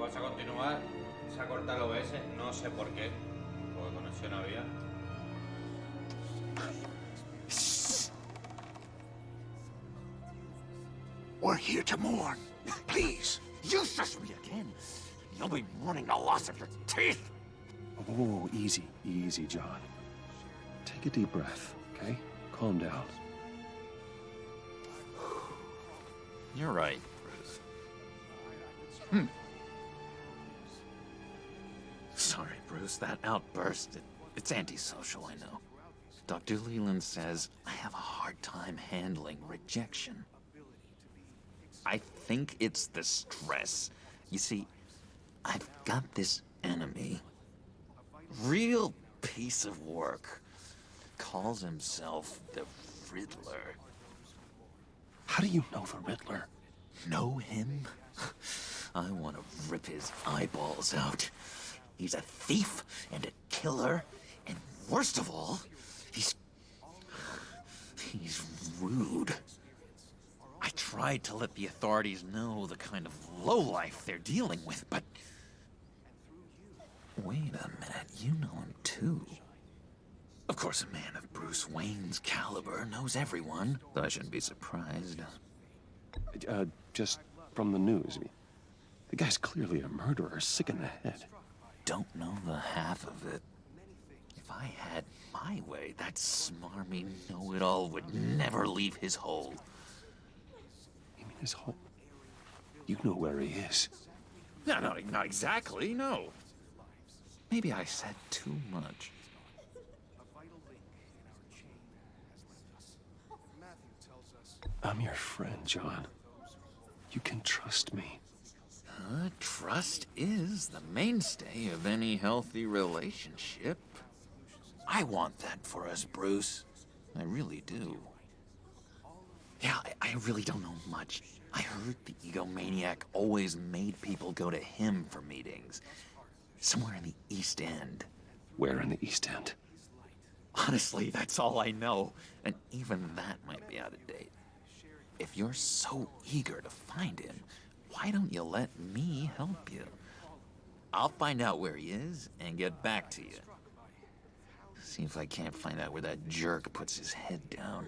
vas a continuar. Se ha cortado el OBS, no sé por qué. Porque conexión había. We're here to mourn. Please, useless me again. You'll be mourning the loss of your teeth. Oh, easy, easy, John. Take a deep breath, okay? Calm down. You're right, Bruce. Sorry, Bruce, that outburst, it's antisocial, I know. Dr. Leland says I have a hard time handling rejection. I think it's the stress. You see, I've got this enemy. Real piece of work. Calls himself the Riddler. How do you know the Riddler? Know him? I want to rip his eyeballs out. He's a thief and a killer, and worst of all, he's rude. I tried to let the authorities know the kind of lowlife they're dealing with, but... Wait a minute, you know him too. Of course, a man of Bruce Wayne's caliber knows everyone, so I shouldn't be surprised. Just from the news. The guy's clearly a murderer, sick in the head. Don't know the half of it. If I had my way, that smarmy know-it-all would never leave his hole. You mean his hole? You know where he is. No, not exactly, no. Maybe I said too much. I'm your friend, John. You can trust me. Trust is the mainstay of any healthy relationship. I want that for us, Bruce. I really do. Yeah, I really don't know much. I heard the egomaniac always made people go to him for meetings. Somewhere in the East End. Where in the East End? Honestly, that's all I know. And even that might be out of date. If you're so eager to find him, why don't you let me help you? I'll find out where he is and get back to you. See if I can't find out where that jerk puts his head down.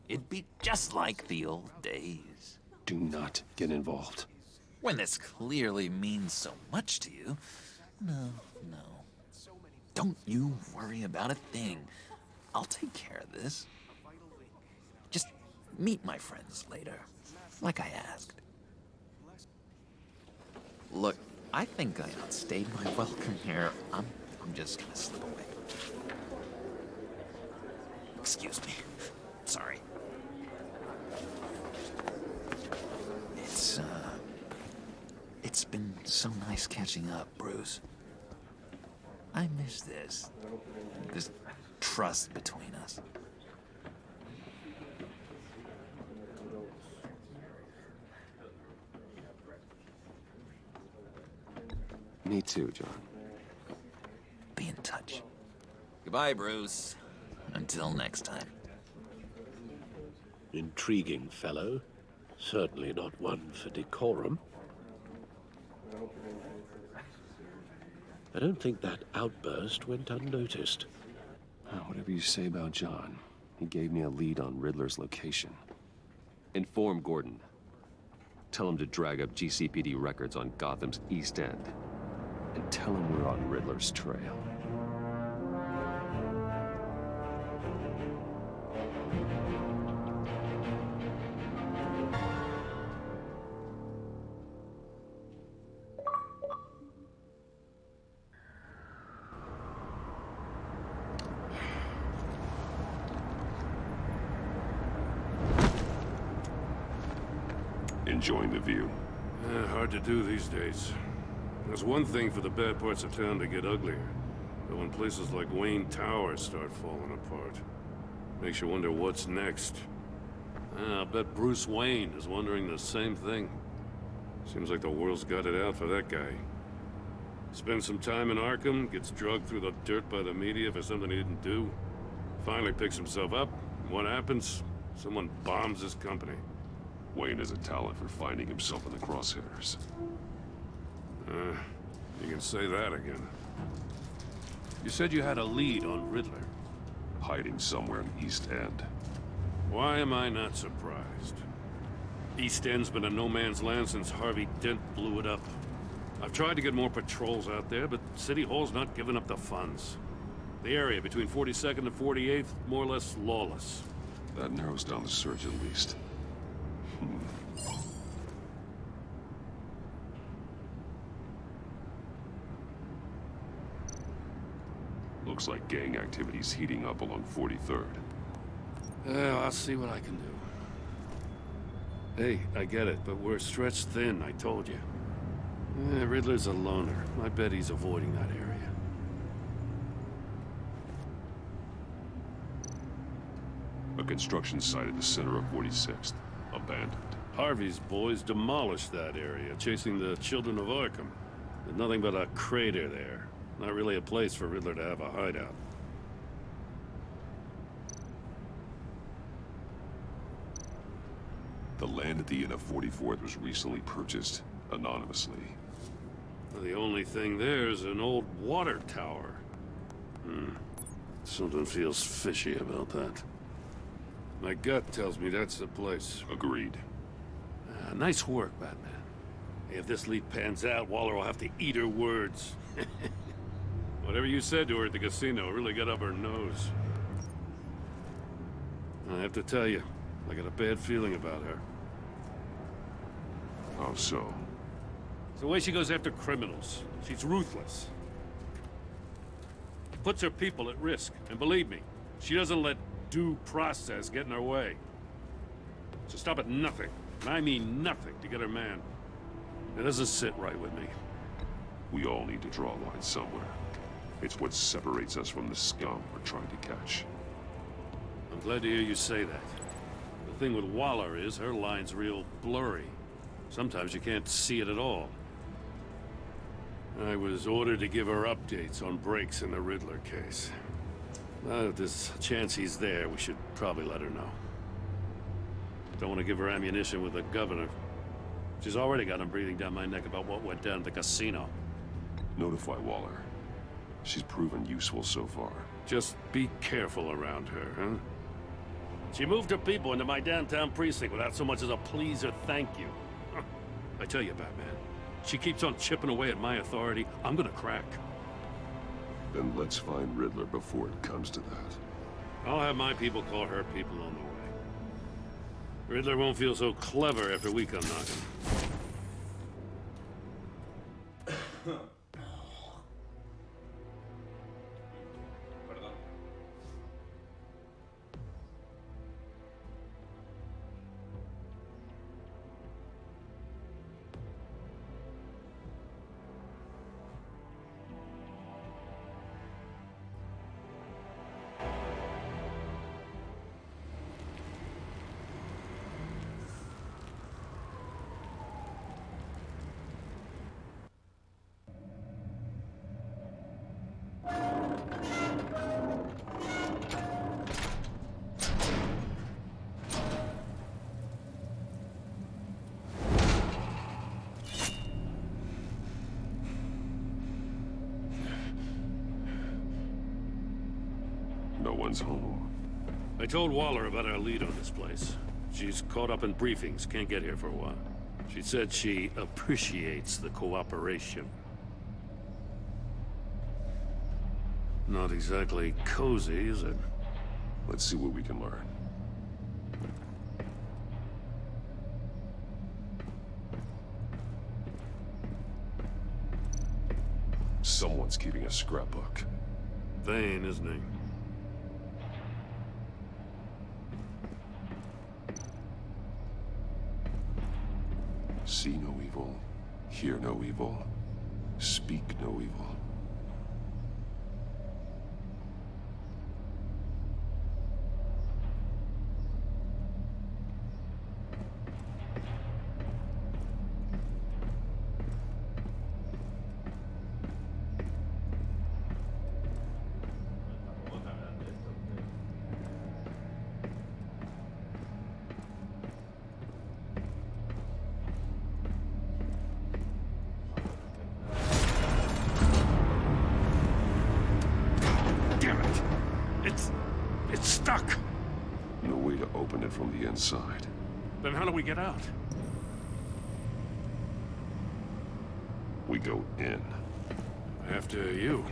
It'd be just like the old days. Do not get involved. When this clearly means so much to you. No. Don't you worry about a thing. I'll take care of this. Just meet my friends later, like I asked. Look, I think I outstayed my welcome here. I'm just gonna slip away. Excuse me. Sorry. It's been so nice catching up, Bruce. I miss this trust between us. Me too, John. Be in touch. Goodbye, Bruce. Until next time. Intriguing fellow. Certainly not one for decorum. I don't think that outburst went unnoticed. Whatever you say about John, he gave me a lead on Riddler's location. Inform Gordon. Tell him to drag up GCPD records on Gotham's East End. And tell him we're on Riddler's trail. Enjoying the view. Hard to do these days. There's one thing for the bad parts of town to get uglier. But when places like Wayne Tower start falling apart, makes you wonder what's next. I bet Bruce Wayne is wondering the same thing. Seems like the world's got it out for that guy. Spends some time in Arkham, gets drugged through the dirt by the media for something he didn't do. Finally picks himself up. What happens? Someone bombs his company. Wayne has a talent for finding himself in the crosshairs. You can say that again. You said you had a lead on Riddler. Hiding somewhere in East End. Why am I not surprised? East End's been a no-man's land since Harvey Dent blew it up. I've tried to get more patrols out there, but City Hall's not giving up the funds. The area between 42nd and 48th, more or less lawless. That narrows down the search at least. Looks like gang activity's heating up along 43rd. Yeah, I'll see what I can do. Hey, I get it, but we're stretched thin, I told you. Riddler's a loner. I bet he's avoiding that area. A construction site at the center of 46th. Abandoned. Harvey's boys demolished that area, chasing the children of Arkham. There's nothing but a crater there. Not really a place for Riddler to have a hideout. The land at the end of 44th was recently purchased anonymously. The only thing there is an old water tower. Something feels fishy about that. My gut tells me that's the place. Agreed. Nice work, Batman. If this lead pans out, Waller will have to eat her words. Whatever you said to her at the casino really got up her nose. I have to tell you, I got a bad feeling about her. How so? It's the way she goes after criminals. She's ruthless. Puts her people at risk. And believe me, she doesn't let due process get in her way. So stop at nothing, and I mean nothing, to get her man. It doesn't sit right with me. We all need to draw a line somewhere. It's what separates us from the scum we're trying to catch. I'm glad to hear you say that. The thing with Waller is her line's real blurry. Sometimes you can't see it at all. I was ordered to give her updates on breaks in the Riddler case. Now, if there's a chance he's there, we should probably let her know. Don't want to give her ammunition with the governor. She's already got him breathing down my neck about what went down at the casino. Notify Waller. She's proven useful so far. Just be careful around her, huh? She moved her people into my downtown precinct without so much as a please or thank you. I tell you, Batman, she keeps on chipping away at my authority, I'm gonna crack. Then let's find Riddler before it comes to that. I'll have my people call her people on the way. Riddler won't feel so clever after we come knocking. Perdón. No one's home. I told Waller about our lead on this place. She's caught up in briefings, can't get here for a while. She said she appreciates the cooperation. Not exactly cozy, is it? Let's see what we can learn. Someone's keeping a scrapbook. Vain, isn't he? See no evil, hear no evil, speak no evil. it from the inside. Then how do we get out? We go in. After you.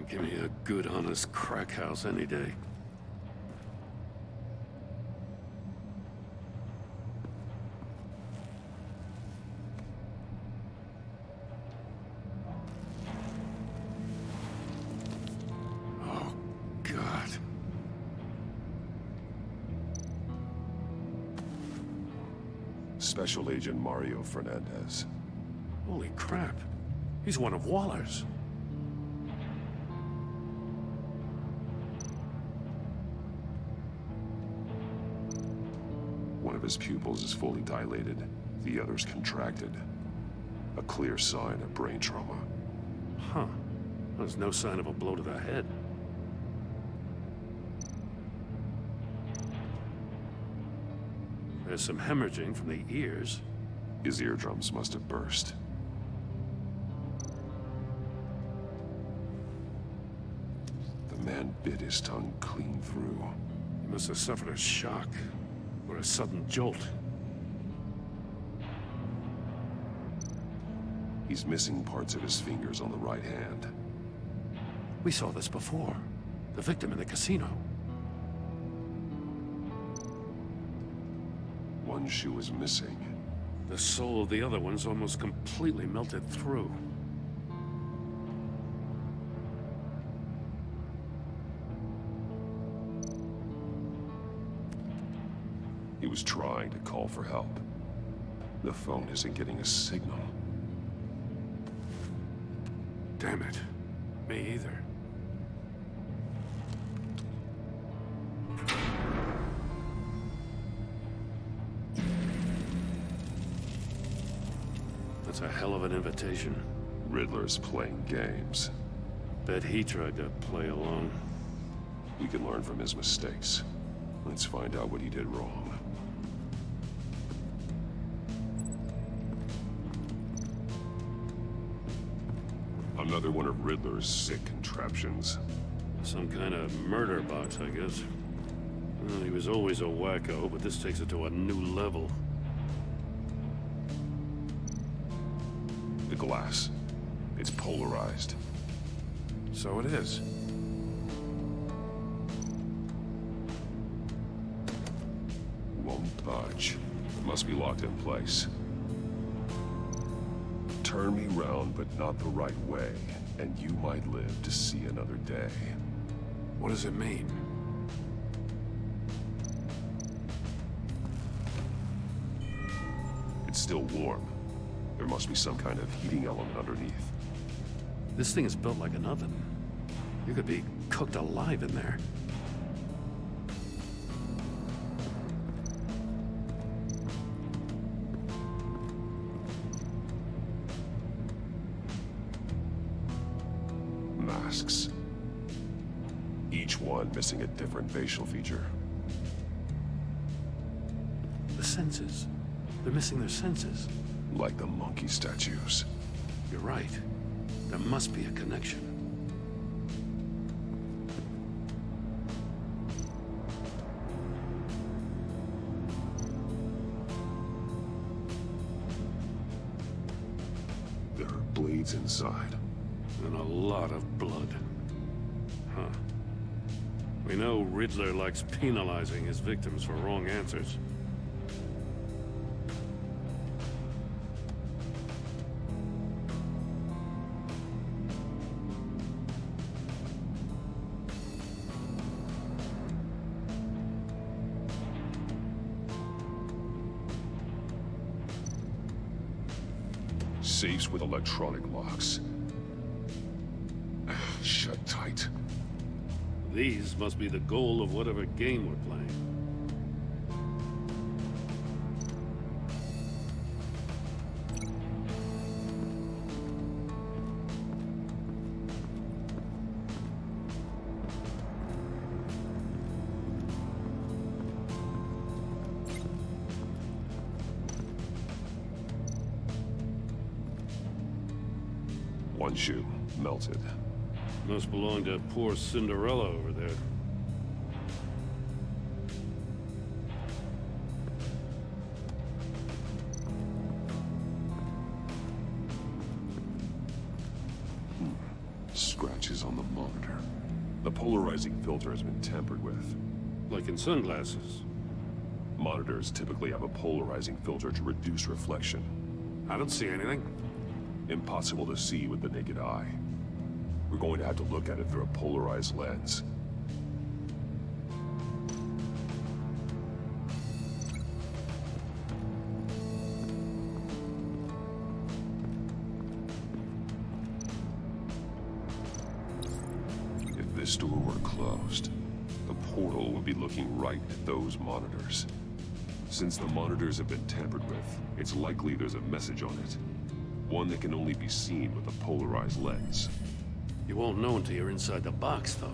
Give me a good, honest crack house any day. Oh, God. Special Agent Mario Fernandez. Holy crap. He's one of Waller's. One of his pupils is fully dilated, the other's contracted. A clear sign of brain trauma. Huh. There's no sign of a blow to the head. There's some hemorrhaging from the ears. His eardrums must have burst. The man bit his tongue clean through. He must have suffered a shock. Or a sudden jolt. He's missing parts of his fingers on the right hand. We saw this before. The victim in the casino. One shoe is missing. The sole of the other one's almost completely melted through. He was trying to call for help. The phone isn't getting a signal. Damn it. Me either. That's a hell of an invitation. Riddler's playing games. Bet he tried to play along. We can learn from his mistakes. Let's find out what he did wrong. Another one of Riddler's sick contraptions. Some kind of murder box, I guess. Well, he was always a wacko, but this takes it to a new level. The glass. It's polarized. So it is. Won't budge. Must be locked in place. Turn me round, but not the right way, and you might live to see another day. What does it mean? It's still warm. There must be some kind of heating element underneath. This thing is built like an oven. You could be cooked alive in there. Masks. Each one missing a different facial feature. The senses. They're missing their senses. Like the monkey statues. You're right. There must be a connection. There are blades inside. And a lot of blood. Huh. We know Riddler likes penalizing his victims for wrong answers. Safes with electronic locks. Shut tight. These must be the goal of whatever game we're playing. One shoe, melted. Must belong to poor Cinderella over there. Scratches on the monitor. The polarizing filter has been tampered with. Like in sunglasses. Monitors typically have a polarizing filter to reduce reflection. I don't see anything. Impossible to see with the naked eye. We're going to have to look at it through a polarized lens. If this door were closed, the portal would be looking right at those monitors. Since the monitors have been tampered with, it's likely there's a message on it. One that can only be seen with a polarized lens. You won't know until you're inside the box, though.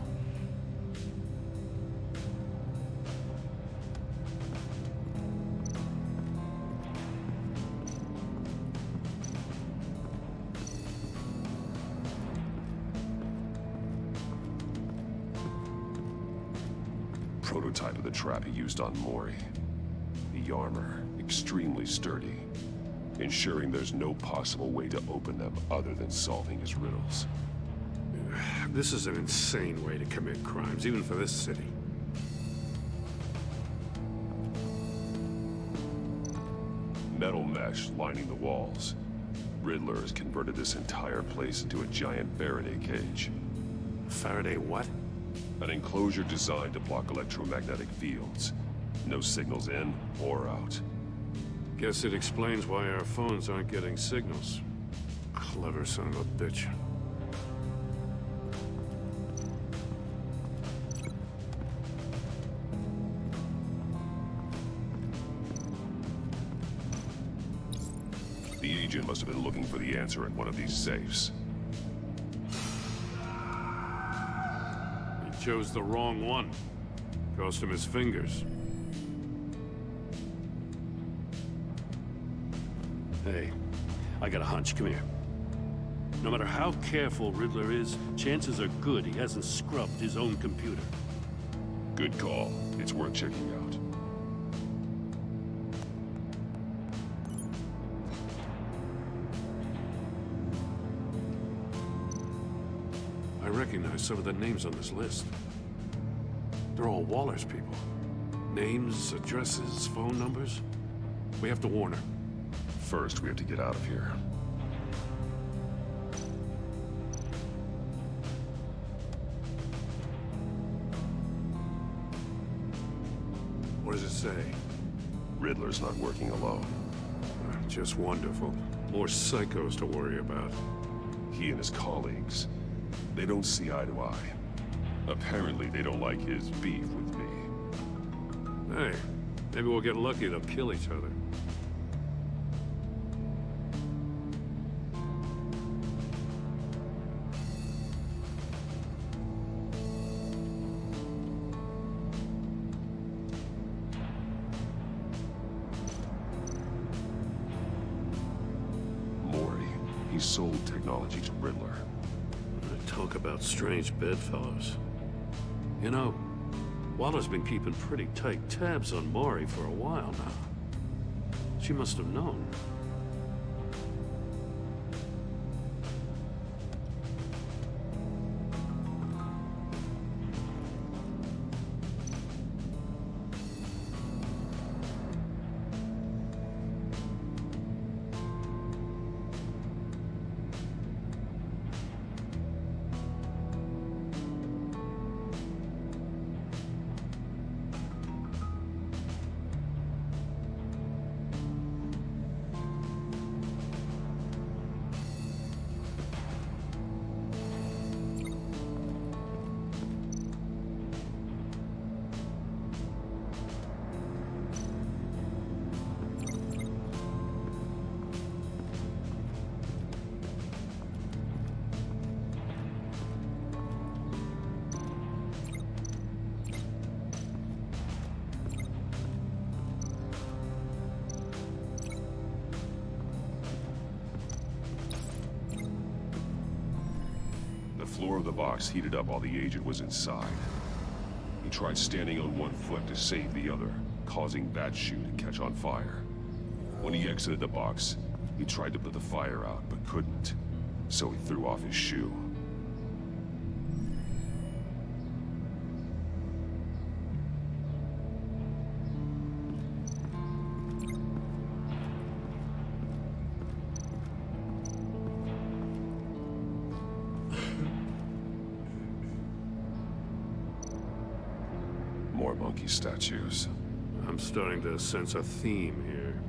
Prototype of the trap he used on Mori. The armor, extremely sturdy, ensuring there's no possible way to open them other than solving his riddles. This is an insane way to commit crimes, even for this city. Metal mesh lining the walls. Riddler has converted this entire place into a giant Faraday cage. Faraday what? An enclosure designed to block electromagnetic fields. No signals in or out. Guess it explains why our phones aren't getting signals. Clever son of a bitch. The agent must have been looking for the answer in one of these safes. He chose the wrong one. Cost him his fingers. Hey, I got a hunch. Come here. No matter how careful Riddler is, chances are good he hasn't scrubbed his own computer. Good call. It's worth checking out. I recognize some of the names on this list. They're all Waller's people. Names, addresses, phone numbers. We have to warn her. First, we have to get out of here. What does it say? Riddler's not working alone. Just wonderful. More psychos to worry about. He and his colleagues, they don't see eye to eye. Apparently, they don't like his beef with me. Hey, maybe we'll get lucky. They'll kill each other. Mori, he sold technology to Riddler. Talk about strange bedfellows. You know, Waller's been keeping pretty tight tabs on Mori for a while now. She must have known. of the box heated up while the agent was inside. He tried standing on one foot to save the other, causing that shoe to catch on fire. When he exited the box, he tried to put the fire out, but couldn't, so he threw off his shoe. More monkey statues. I'm starting to sense a theme here.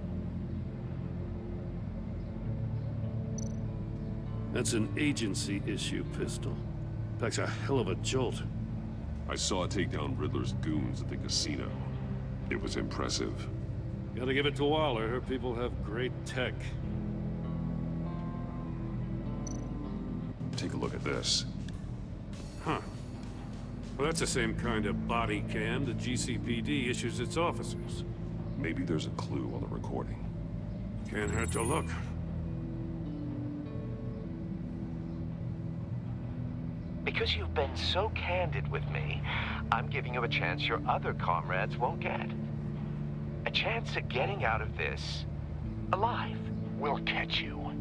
That's an agency issue pistol. Packs a hell of a jolt. I saw it take down Riddler's goons at the casino. It was impressive. Gotta give it to Waller. Her people have great tech. Take a look at this. Huh. Well, that's the same kind of body cam the GCPD issues its officers. Maybe there's a clue on the recording. Can't hurt to look. Because you've been so candid with me, I'm giving you a chance your other comrades won't get. A chance at getting out of this alive. We'll catch you.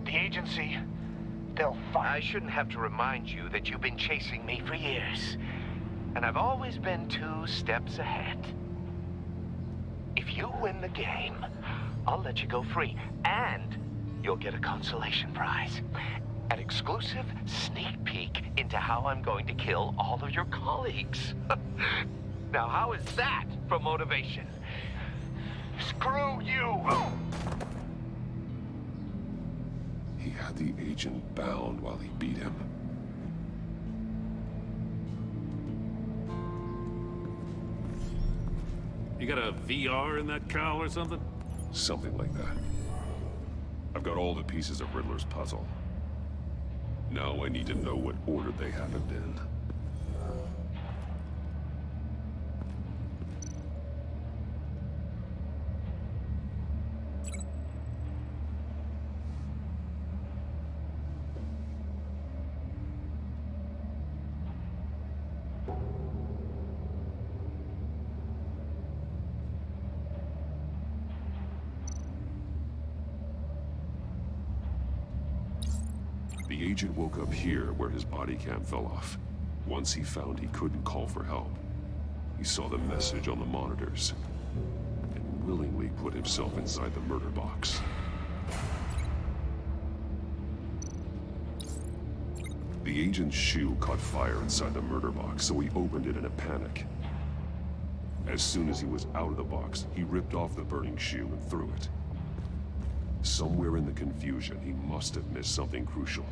The agency, they'll find... I shouldn't have to remind you that you've been chasing me for years. And I've always been 2 steps ahead. If you win the game, I'll let you go free. And you'll get a consolation prize. An exclusive sneak peek into how I'm going to kill all of your colleagues. Now, how is that for motivation? Screw you! He had the agent bound while he beat him. You got a VR in that cowl or something? Something like that. I've got all the pieces of Riddler's puzzle. Now I need to know what order they happened in. The agent woke up here where his body cam fell off. Once he found he couldn't call for help, he saw the message on the monitors and willingly put himself inside the murder box. The agent's shoe caught fire inside the murder box, so he opened it in a panic. As soon as he was out of the box, he ripped off the burning shoe and threw it. Somewhere in the confusion, he must have missed something crucial.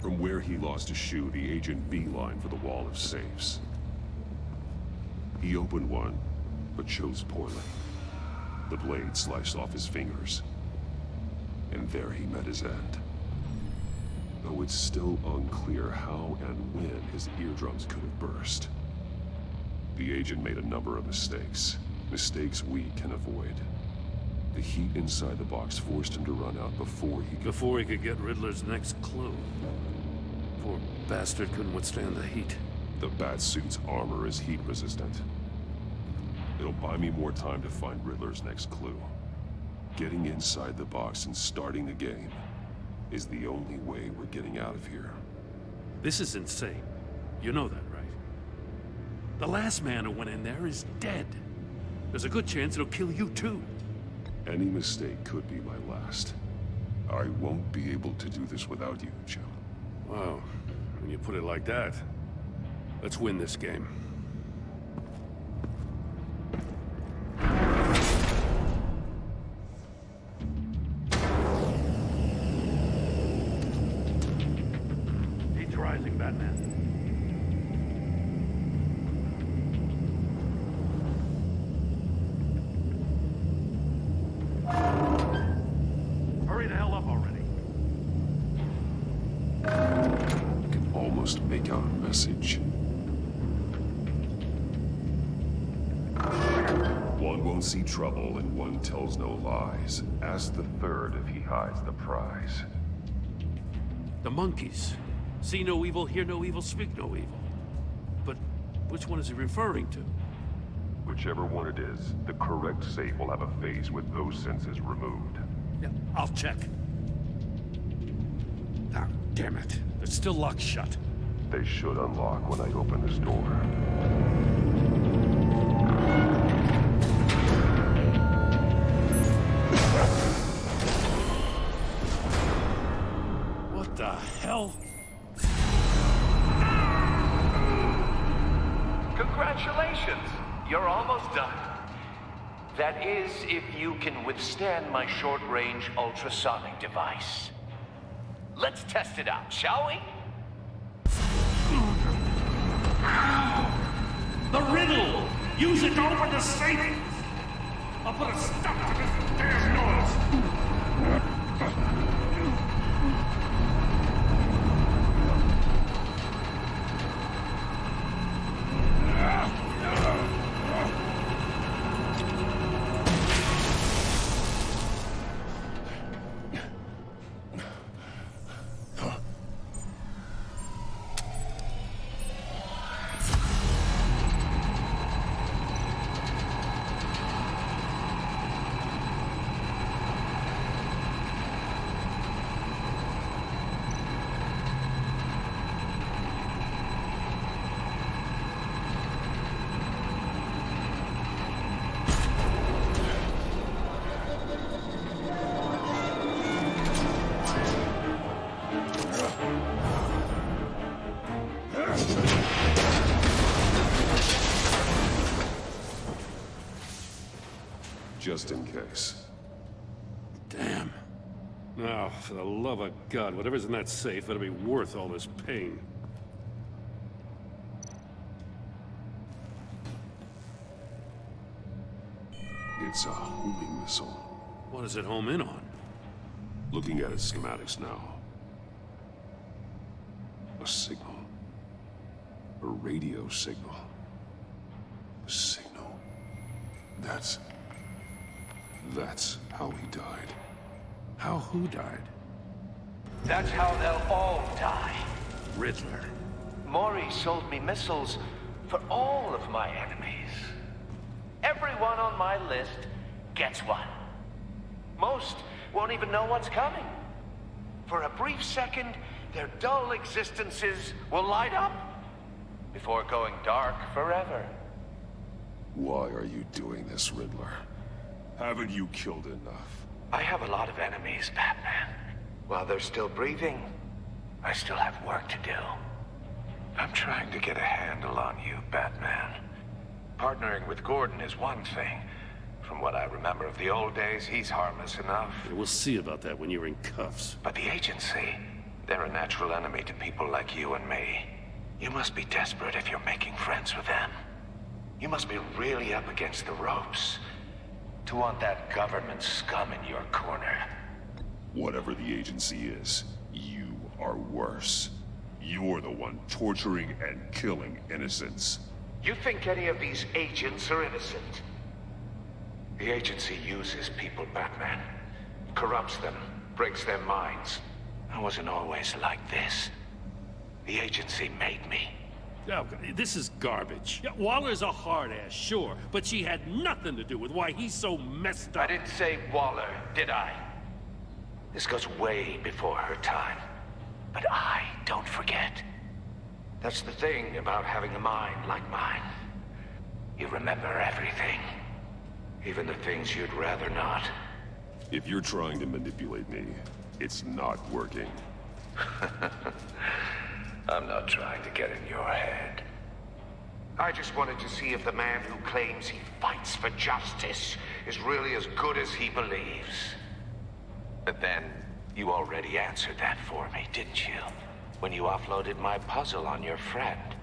From where he lost his shoe, the agent beelined for the wall of safes. He opened one, but chose poorly. The blade sliced off his fingers. And there he met his end. Though it's still unclear how and when his eardrums could have burst. The agent made a number of mistakes. Mistakes we can avoid. The heat inside the box forced him to run out before he could get Riddler's next clue. Poor bastard couldn't withstand the heat. The Batsuit's armor is heat resistant. It'll buy me more time to find Riddler's next clue. Getting inside the box and starting the game is the only way we're getting out of here. This is insane. You know that, right? The last man who went in there is dead. There's a good chance it'll kill you too. Any mistake could be my last. I won't be able to do this without you, Jim. Wow, when you put it like that, let's win this game. Heat's rising, Batman. Hurry the hell up already. I can almost make out a message. One won't see trouble and one tells no lies. Ask the third if he hides the prize. The monkeys. See no evil, hear no evil, speak no evil. But which one is he referring to? Whichever one it is, the correct safe will have a phase with those senses removed. Yeah, I'll check. Ah, damn it. It's still locked shut. They should unlock when I open this door. What the hell? Congratulations! You're almost done. That is, if you can withstand my short-range ultrasonic device. Let's test it out, shall we? The riddle! Use it to open the safe! I'll put a stop to this damn noise! Just in case. Damn. Now, for the love of God, whatever's in that safe better be worth all this pain. It's a homing missile. What does it home in on? Looking at its schematics now. A signal. A radio signal. A signal. That's how he died. How who died? That's how they'll all die. Riddler. Maury sold me missiles for all of my enemies. Everyone on my list gets one. Most won't even know what's coming. For a brief second, their dull existences will light up before going dark forever. Why are you doing this, Riddler? Haven't you killed enough? I have a lot of enemies, Batman. While they're still breathing, I still have work to do. I'm trying to get a handle on you, Batman. Partnering with Gordon is one thing. From what I remember of the old days, he's harmless enough. Yeah, we'll see about that when you're in cuffs. But the agency, they're a natural enemy to people like you and me. You must be desperate if you're making friends with them. You must be really up against the ropes to want that government scum in your corner. Whatever the agency is, you are worse. You're the one torturing and killing innocents. You think any of these agents are innocent? The agency uses people, Batman. Corrupts them, breaks their minds. I wasn't always like this. The agency made me. Oh, this is garbage. Yeah, Waller's a hard-ass, sure, but she had nothing to do with why he's so messed up. I didn't say Waller, did I? This goes way before her time. But I don't forget. That's the thing about having a mind like mine. You remember everything. Even the things you'd rather not. If you're trying to manipulate me, it's not working. I'm not trying to get in your head. I just wanted to see if the man who claims he fights for justice is really as good as he believes. But then, you already answered that for me, didn't you? When you offloaded my puzzle on your friend.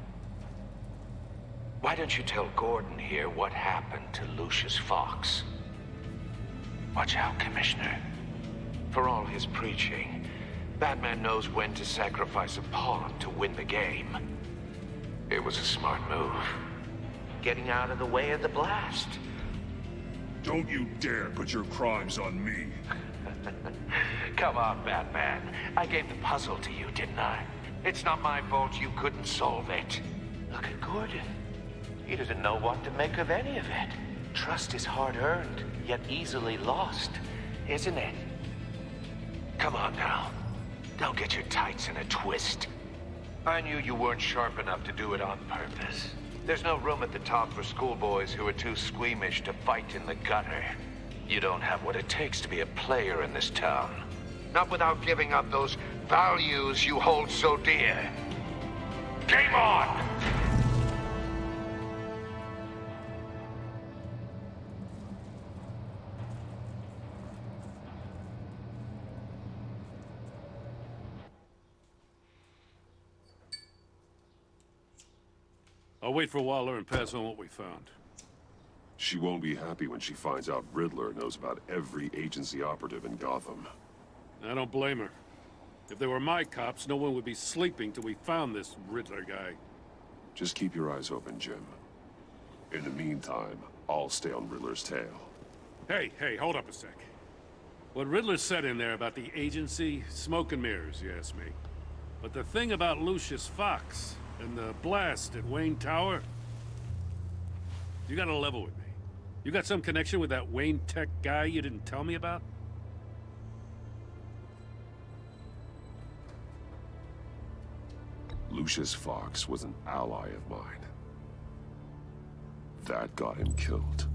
Why don't you tell Gordon here what happened to Lucius Fox? Watch out, Commissioner. For all his preaching, Batman knows when to sacrifice a pawn to win the game. It was a smart move. Getting out of the way of the blast. Don't you dare put your crimes on me. Come on, Batman. I gave the puzzle to you, didn't I? It's not my fault you couldn't solve it. Look at Gordon. He doesn't know what to make of any of it. Trust is hard-earned, yet easily lost, isn't it? Come on now. Don't get your tights in a twist. I knew you weren't sharp enough to do it on purpose. There's no room at the top for schoolboys who are too squeamish to fight in the gutter. You don't have what it takes to be a player in this town. Not without giving up those values you hold so dear. Game on! I'll wait for Waller and pass on what we found. She won't be happy when she finds out Riddler knows about every agency operative in Gotham. I don't blame her. If they were my cops, no one would be sleeping till we found this Riddler guy. Just keep your eyes open, Jim. In the meantime, I'll stay on Riddler's tail. Hey, hold up a sec. What Riddler said in there about the agency, smoke and mirrors, you ask me. But the thing about Lucius Fox and the blast at Wayne Tower, you gotta level with me. You got some connection with that Wayne Tech guy you didn't tell me about? Lucius Fox was an ally of mine. That got him killed.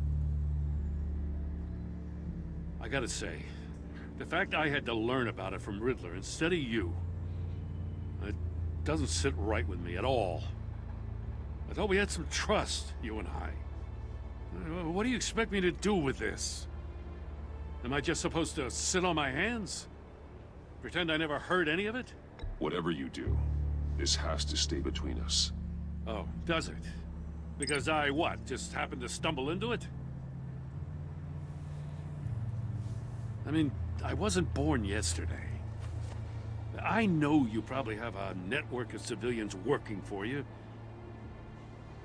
I gotta say, the fact I had to learn about it from Riddler instead of you, it doesn't sit right with me at all. I thought we had some trust, you and I. What do you expect me to do with this? Am I just supposed to sit on my hands? Pretend I never heard any of it? Whatever you do, this has to stay between us. Oh, does it? Because I, what, just happened to stumble into it? I mean, I wasn't born yesterday. I know you probably have a network of civilians working for you.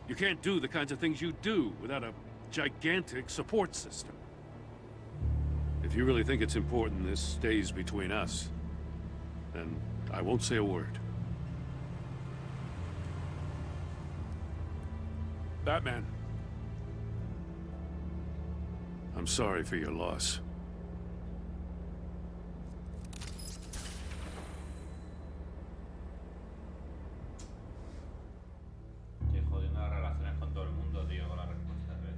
You can't do the kinds of things you do without a gigantic support system. If you really think it's important this stays between us, then I won't say a word. Batman. I'm sorry for your loss. Estoy jodiendo las relaciones con todo el mundo, tío, con la respuesta, ¿ves?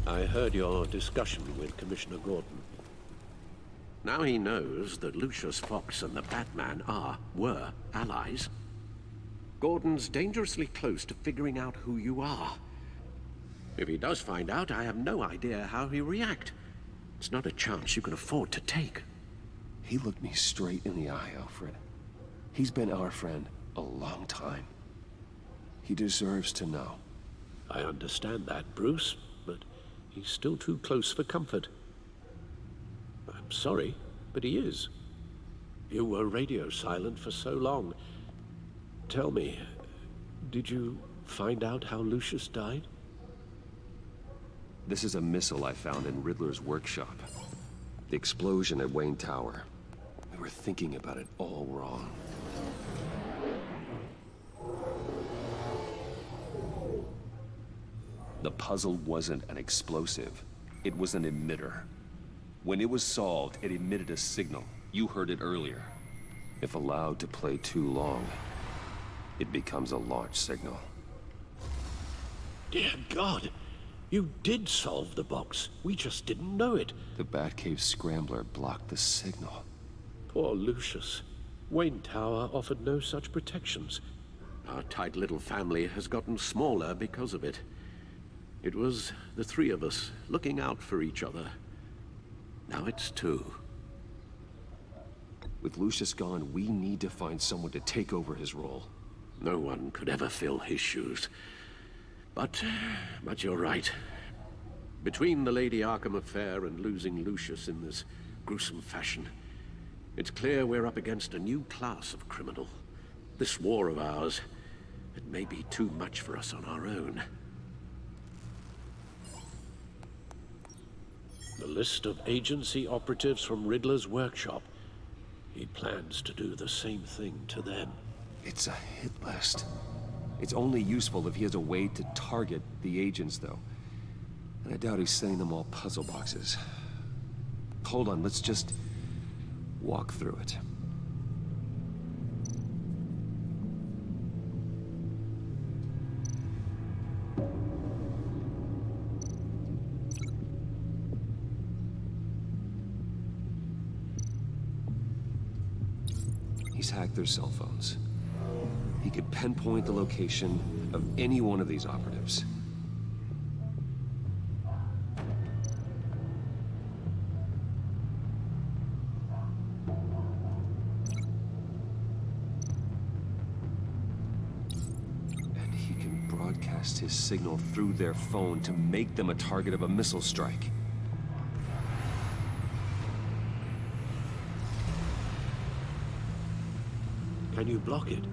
I heard your discussion with Commissioner Gordon. Now he knows that Lucius Fox and the Batman were allies. Gordon's dangerously close to figuring out who you are. If he does find out, I have no idea how he'll react. It's not a chance you can afford to take. He looked me straight in the eye, Alfred. He's been our friend a long time. He deserves to know. I understand that, Bruce, but he's still too close for comfort. I'm sorry, but he is. You were radio silent for so long. Tell me, did you find out how Lucius died? This is a missile I found in Riddler's workshop. The explosion at Wayne Tower. We were thinking about it all wrong. The puzzle wasn't an explosive. It was an emitter. When it was solved, it emitted a signal. You heard it earlier. If allowed to play too long, it becomes a launch signal. Dear God, you did solve the box. We just didn't know it. The Batcave Scrambler blocked the signal. Poor Lucius. Wayne Tower offered no such protections. Our tight little family has gotten smaller because of it. It was the three of us looking out for each other. Now it's two. With Lucius gone, we need to find someone to take over his role. No one could ever fill his shoes. But you're right. Between the Lady Arkham affair and losing Lucius in this gruesome fashion, it's clear we're up against a new class of criminal. This war of ours, it may be too much for us on our own. The list of agency operatives from Riddler's workshop. He plans to do the same thing to them. It's a hit list. It's only useful if he has a way to target the agents, though. And I doubt he's sending them all puzzle boxes. Hold on, let's just walk through it. He's hacked their cell phones. He could pinpoint the location of any one of these operatives. And he can broadcast his signal through their phone to make them a target of a missile strike. Can you block it?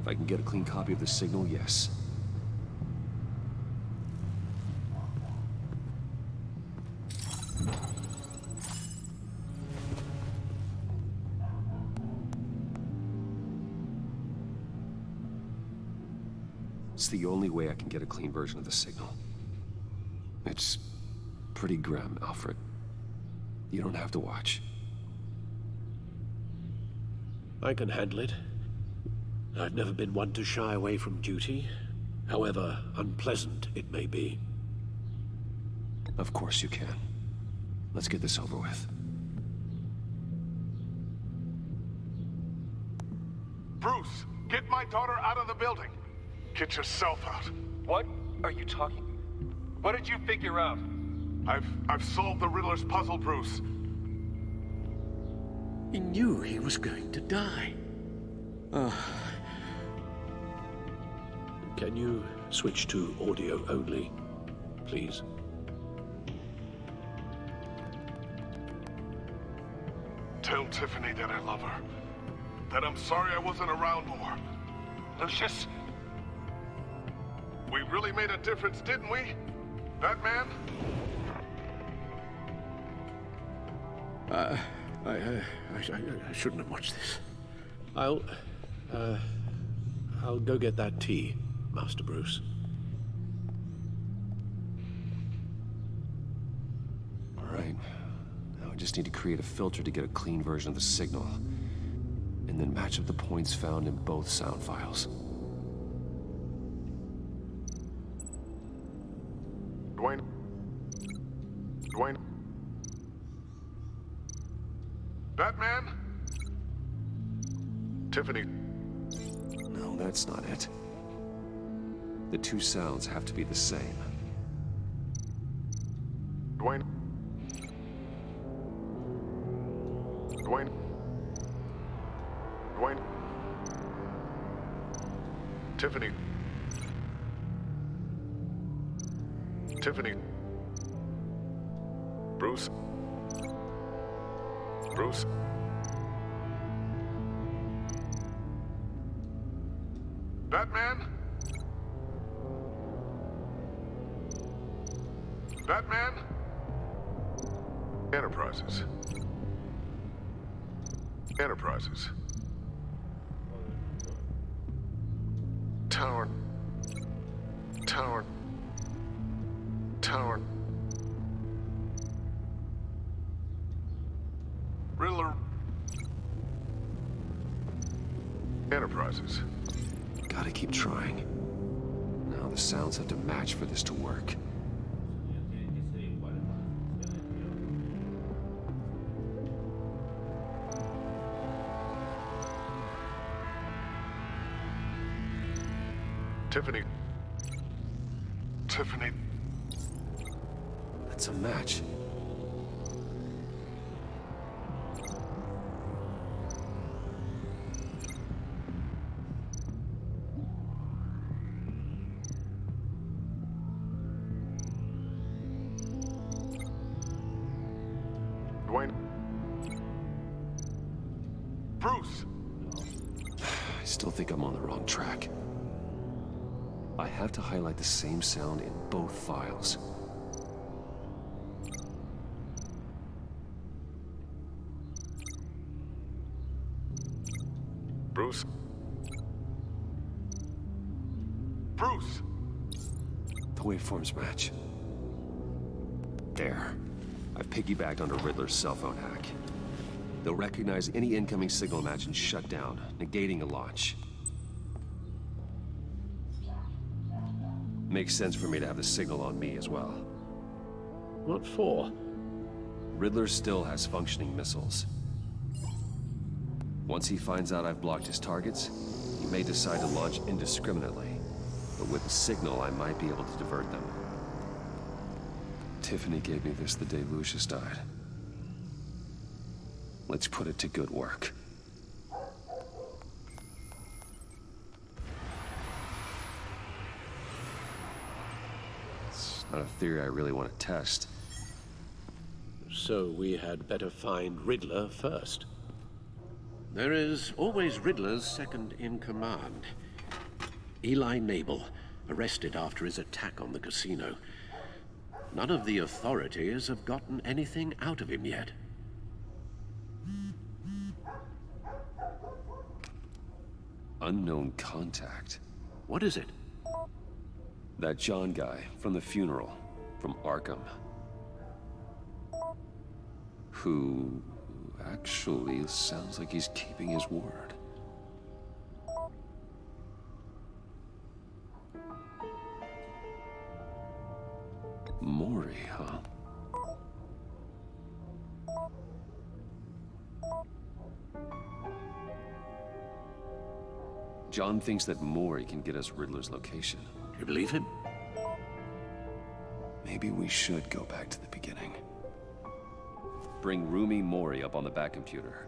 If I can get a clean copy of the signal, yes. It's the only way I can get a clean version of the signal. It's pretty grim, Alfred. You don't have to watch. I can handle it. I've never been one to shy away from duty, however unpleasant it may be. Of course you can. Let's get this over with. Bruce, get my daughter out of the building. Get yourself out. What are you talking? What did you figure out? I've solved the Riddler's puzzle, Bruce. He knew he was going to die. Can you switch to audio only, please? Tell Tiffany that I love her. That I'm sorry I wasn't around more. Lucius? We really made a difference, didn't we? Batman? I shouldn't have watched this. I'll go get that tea, Master Bruce. All right. Now I just need to create a filter to get a clean version of the signal. And then match up the points found in both sound files. Dwayne? Batman? Tiffany? No, that's not it. The two sounds have to be the same. Dwayne? Tiffany? Bruce? Batman? Enterprises. Tower. Riddler. Enterprises. Gotta keep trying. Now the sounds have to match for this to work. Tiffany. Tiffany. That's a match. Dwayne. Bruce! I still think I'm on the wrong track. I have to highlight the same sound in both files. Bruce? Bruce! The waveforms match. There. I've piggybacked onto Riddler's cell phone hack. They'll recognize any incoming signal match and shut down, negating a launch. Makes sense for me to have the signal on me as well. What for? Riddler still has functioning missiles. Once he finds out I've blocked his targets, he may decide to launch indiscriminately. But with the signal, I might be able to divert them. Tiffany gave me this the day Lucius died. Let's put it to good work. It's not a theory I really want to test. So we had better find Riddler first. There is always Riddler's second in command. Eli Nabel, arrested after his attack on the casino. None of the authorities have gotten anything out of him yet. Unknown contact. What is it? That John guy from the funeral, from Arkham. Who actually sounds like he's keeping his word. Maury, huh? John thinks that Maury can get us Riddler's location. You believe him? Maybe we should go back to the beginning. Bring Rumi Maury up on the back computer.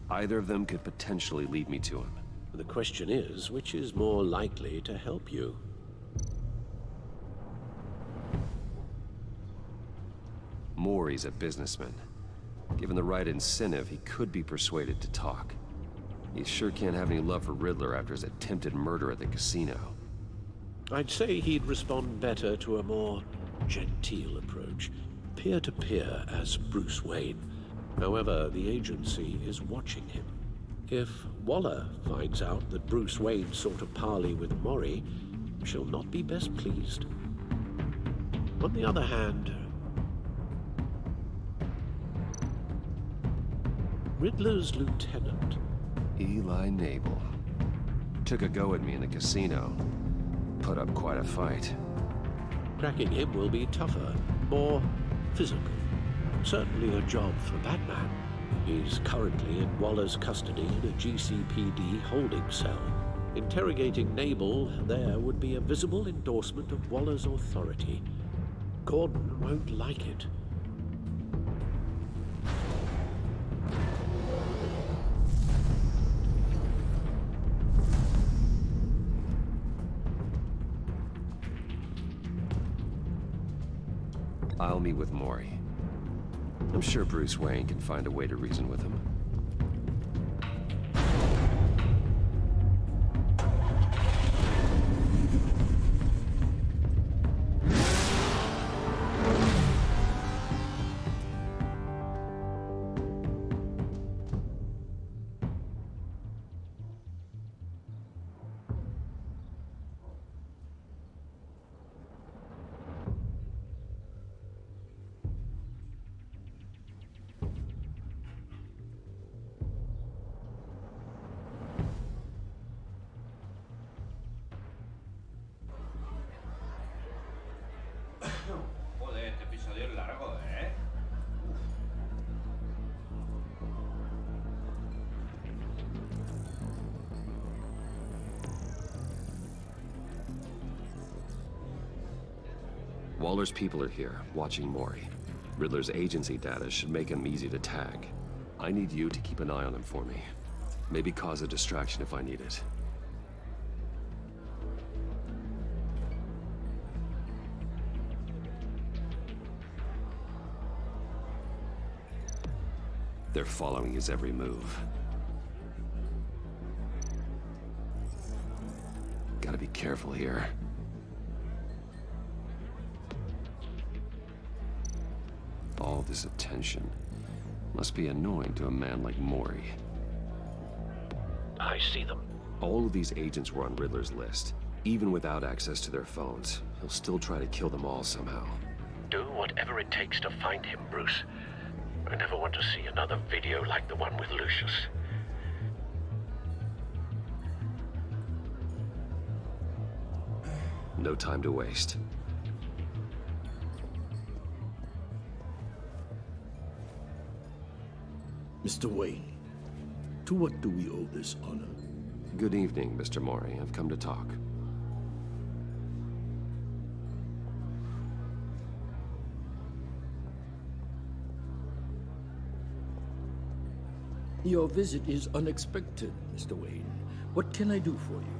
Either of them could potentially lead me to him. The question is, which is more likely to help you? Maury's a businessman. Given the right incentive, he could be persuaded to talk. He sure can't have any love for Riddler after his attempted murder at the casino. I'd say he'd respond better to a more genteel approach, peer-to-peer as Bruce Wayne. However, the agency is watching him. If Waller finds out that Bruce Wayne sought a parley with Maury, she'll not be best pleased. On the other hand, Riddler's lieutenant, Eli Nabel, took a go at me in the casino. Put up quite a fight. cracking him will be tougher, more physical. Certainly a job for Batman. He's currently in Waller's custody in a GCPD holding cell. Interrogating Nabel there would be a visible endorsement of Waller's authority. Gordon won't like it. I'll meet with Maury. I'm sure Bruce Wayne can find a way to reason with him. Waller's people are here, watching Mori. Riddler's agency data should make him easy to tag. I need you to keep an eye on him for me. Maybe cause a distraction if I need it. They're following his every move. Gotta be careful here. All this attention must be annoying to a man like Mori. I see them. All of these agents were on Riddler's list. Even without access to their phones, he'll still try to kill them all somehow. Do whatever it takes to find him, Bruce. I never want to see another video like the one with Lucius. No time to waste. Mr. Wayne, to what do we owe this honor? Good evening, Mr. Mori. I've come to talk. Your visit is unexpected, Mr. Wayne. What can I do for you?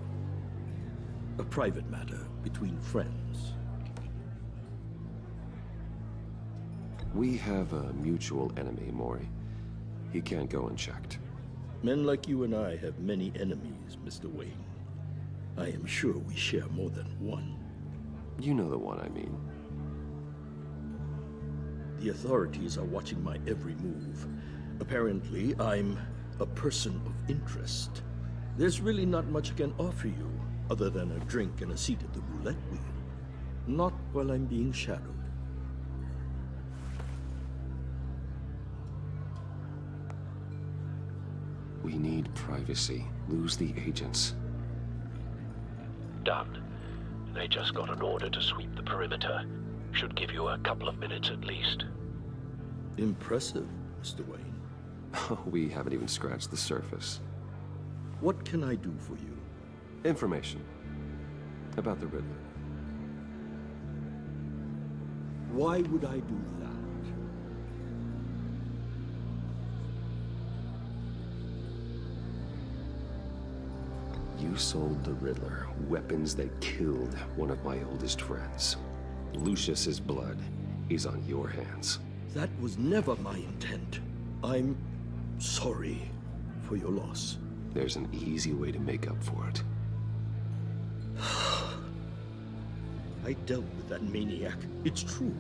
A private matter between friends. We have a mutual enemy, Mori. He can't go unchecked. Men like you and I have many enemies, Mr. Wayne. I am sure we share more than one. You know the one I mean. The authorities are watching my every move. Apparently, I'm a person of interest. There's really not much I can offer you, other than a drink and a seat at the roulette wheel. Not while I'm being shadowed. We need privacy. Lose the agents. Done. They just got an order to sweep the perimeter. Should give you a couple of minutes at least. Impressive, Mr. Wayne. We haven't even scratched the surface. What can I do for you? Information. About the Riddler. Why would I do that? You sold the Riddler weapons that killed one of my oldest friends. Lucius's blood is on your hands. That was never my intent. I'm sorry for your loss. There's an easy way to make up for it. I dealt with that maniac, it's true.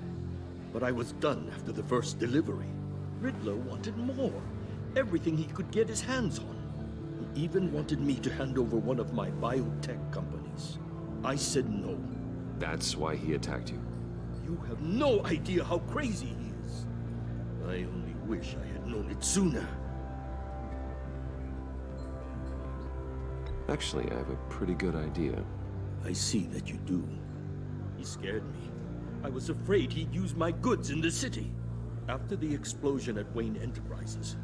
But I was done after the first delivery. Riddler wanted more. Everything he could get his hands on. He even wanted me to hand over one of my biotech companies. I said no. That's why he attacked you? You have no idea how crazy he is. I only wish I had known it sooner. Actually, I have a pretty good idea. I see that you do. He scared me. I was afraid he'd use my goods in the city. After the explosion at Wayne Enterprises,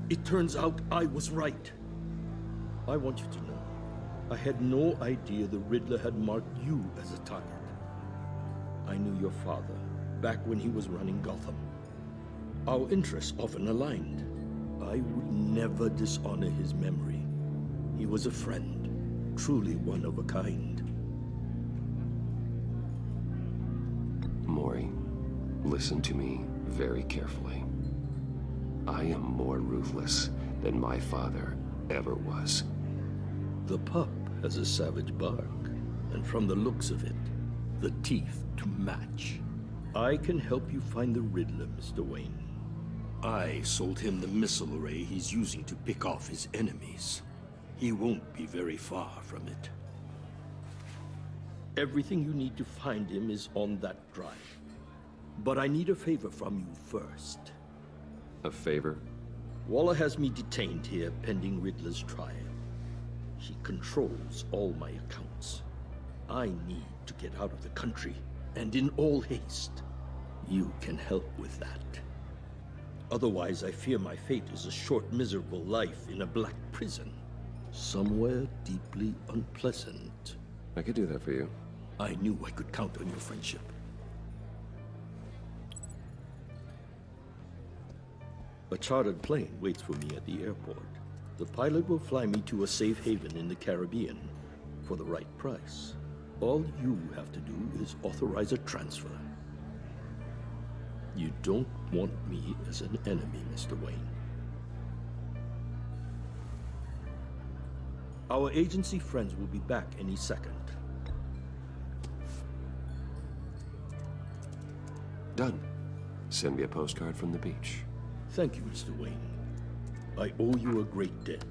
it turns out I was right. I want you to know, I had no idea the Riddler had marked you as a target. I knew your father, back when he was running Gotham. Our interests often aligned. I would never dishonor his memory. He was a friend, truly one of a kind. Mori, listen to me very carefully. I am more ruthless than my father ever was. The pup has a savage bark, and from the looks of it, the teeth to match. I can help you find the Riddler, Mr. Wayne. I sold him the missile array he's using to pick off his enemies. He won't be very far from it. Everything you need to find him is on that drive. But I need a favor from you first. A favor? Waller has me detained here pending Riddler's trial. She controls all my accounts. I need to get out of the country, and in all haste. You can help with that. Otherwise, I fear my fate is a short, miserable life in a black prison. Somewhere deeply unpleasant. I could do that for you. I knew I could count on your friendship. A chartered plane waits for me at the airport. The pilot will fly me to a safe haven in the Caribbean for the right price. All you have to do is authorize a transfer. You don't want me as an enemy, Mr. Wayne. Our agency friends will be back any second. Done. Send me a postcard from the beach. Thank you, Mr. Wayne. I owe you a great debt.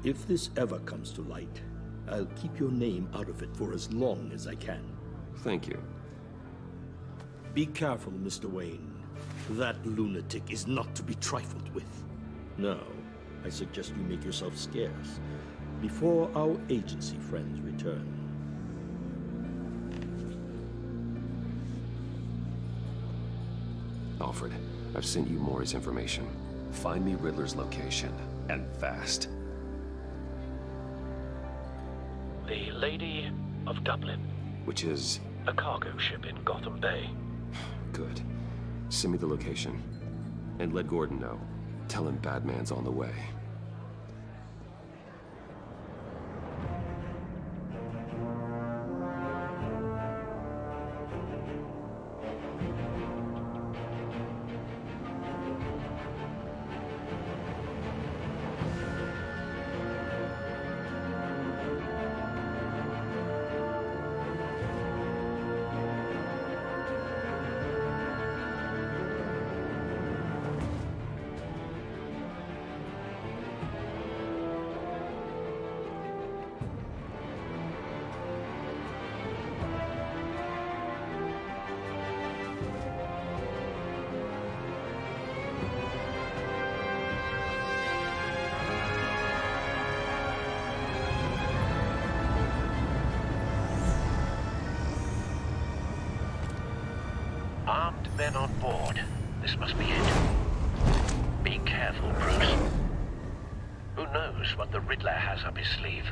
If this ever comes to light, I'll keep your name out of it for as long as I can. Thank you. Be careful, Mr. Wayne. That lunatic is not to be trifled with. Now, I suggest you make yourself scarce before our agency friends return. Alfred, I've sent you Maury's information. Find me Riddler's location, and fast. The Lady of Dublin. Which is? A cargo ship in Gotham Bay. Good. Send me the location. And let Gordon know. Tell him Batman's on the way. Armed men on board. This must be it. Be careful, Bruce. Who knows what the Riddler has up his sleeve?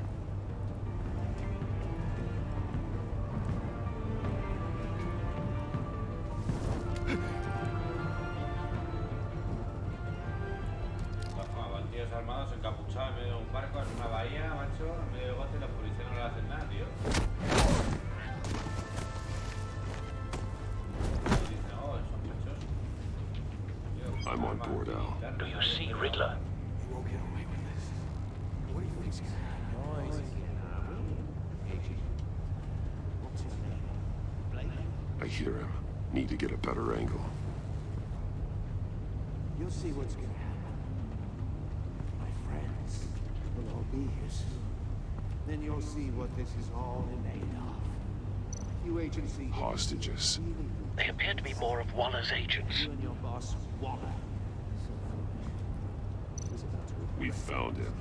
Tíos armados encapuchados en medio de un barco en una bahía, macho, en medio de bote y la policía no le hacen nada, tío. I'm on board, Al. Do you see Riddler? You won't get away with this. What do you think's gonna happen? What's his name? I hear him. Need to get a better angle. You'll see what's gonna happen. My friends will all be here soon. Then you'll see what this is all in aid of. You agency... Hostages. They appear to be more of Waller's agents. You and your boss, Waller. We found him.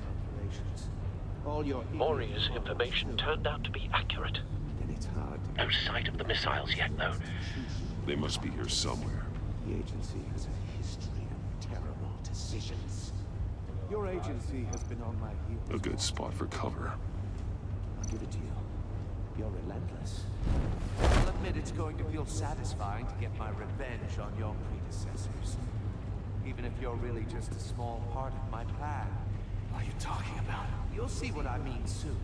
All your... Maury's information turned out to be accurate. Then it's hard to... No sight of the missiles yet, though. They must be here somewhere. The agency has a history of terrible decisions. Your agency has been on my heels. A good spot for cover. I'll give it to you. You're relentless. I'll admit it's going to feel satisfying to get my revenge on your predecessors. Even if you're really just a small part of my plan. What are you talking about? You'll see what I mean soon, of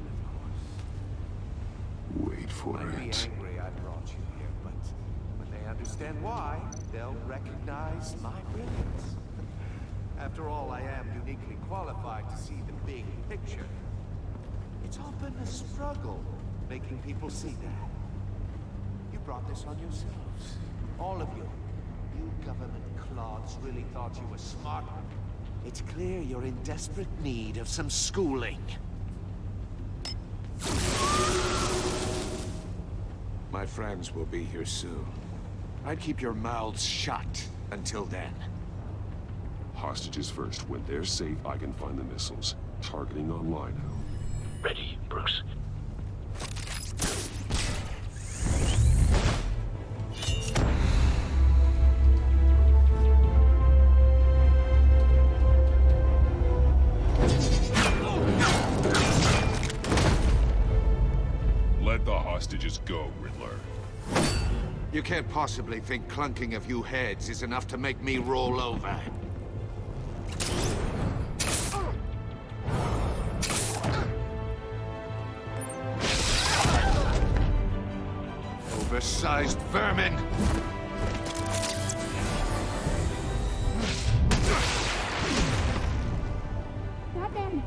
course. Wait for Might be it. angry I brought you here, but when they understand why, they'll recognize my brilliance. After all, I am uniquely qualified to see the big picture. It's all been a struggle, making people see that. You brought this on yourselves. All of you. You government clods really thought you were smart. It's clear you're in desperate need of some schooling. My friends will be here soon. I'd keep your mouths shut until then. Hostages first. When they're safe, I can find the missiles. Targeting online. Ready, Bruce. Let the hostages go, Riddler. You can't possibly think clunking a few heads is enough to make me roll over. rat-sized vermin! Batman!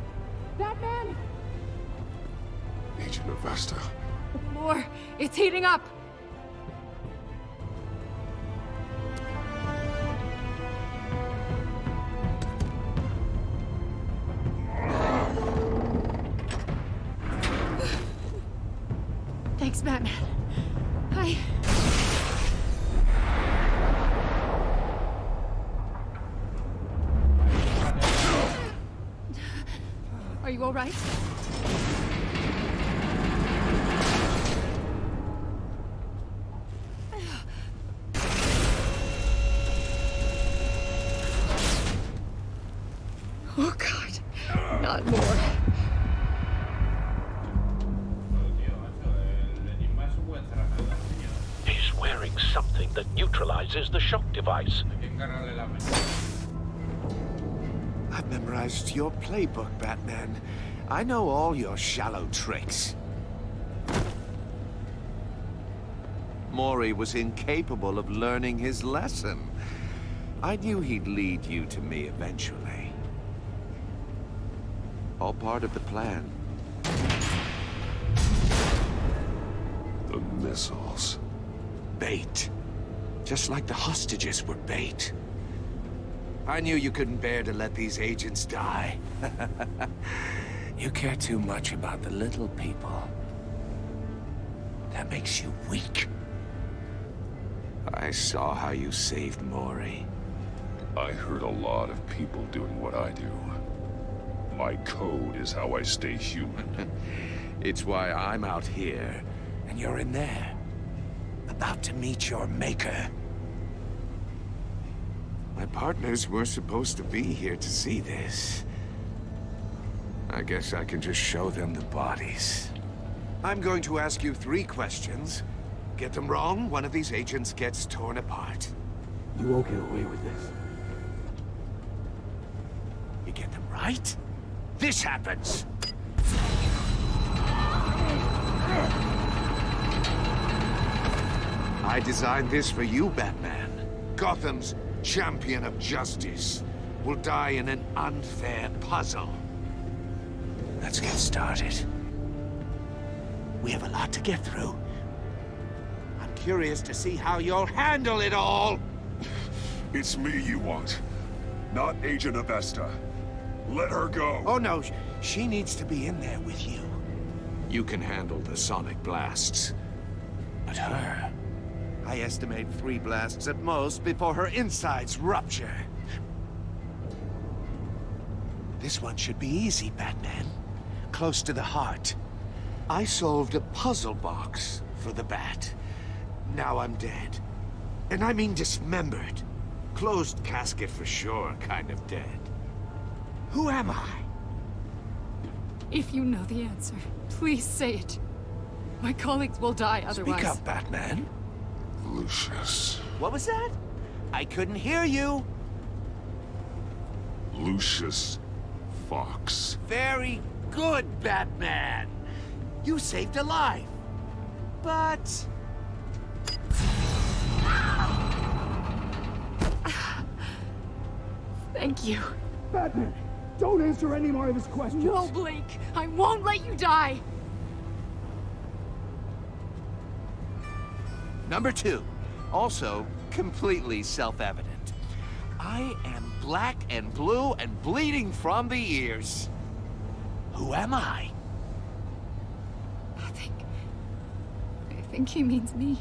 Batman! Agent Avesta. The floor, it's heating up! Thanks, Batman. Are you all right? Oh, God. Not more. He's wearing something that neutralizes the shock device. I've memorized your playbook, Batman. I know all your shallow tricks. Mori was incapable of learning his lesson. I knew he'd lead you to me eventually. All part of the plan. The missiles. Bait. Just like the hostages were bait. I knew you couldn't bear to let these agents die. You care too much about the little people. That makes you weak. I saw how you saved Mori. I heard a lot of people doing what I do. My code is how I stay human. It's why I'm out here, and you're in there. About to meet your maker. My partners were supposed to be here to see this. I guess I can just show them the bodies. I'm going to ask you 3 questions. Get them wrong, one of these agents gets torn apart. You won't get away with this. You get them right, this happens! I designed this for you, Batman. Gotham's champion of justice will die in an unfair puzzle. Let's get started. We have a lot to get through. I'm curious to see how you'll handle it all. It's me you want, not Agent Avesta. Let her go. Oh no, she needs to be in there with you. You can handle the sonic blasts. But her... I estimate 3 blasts at most before her insides rupture. This one should be easy, Batman. Close to the heart. I solved a puzzle box for the Bat. Now I'm dead. And I mean dismembered. Closed casket for sure, kind of dead. Who am I? If you know the answer, please say it. My colleagues will die otherwise. Speak up, Batman. Lucius. What was that? I couldn't hear you. Lucius Fox. Very good, Batman. You saved a life. But... Thank you. Batman, don't answer any more of his questions. No, Blake. I won't let you die. Number 2. Also, completely self-evident. I am black and blue and bleeding from the ears. Who am I? I think he means me.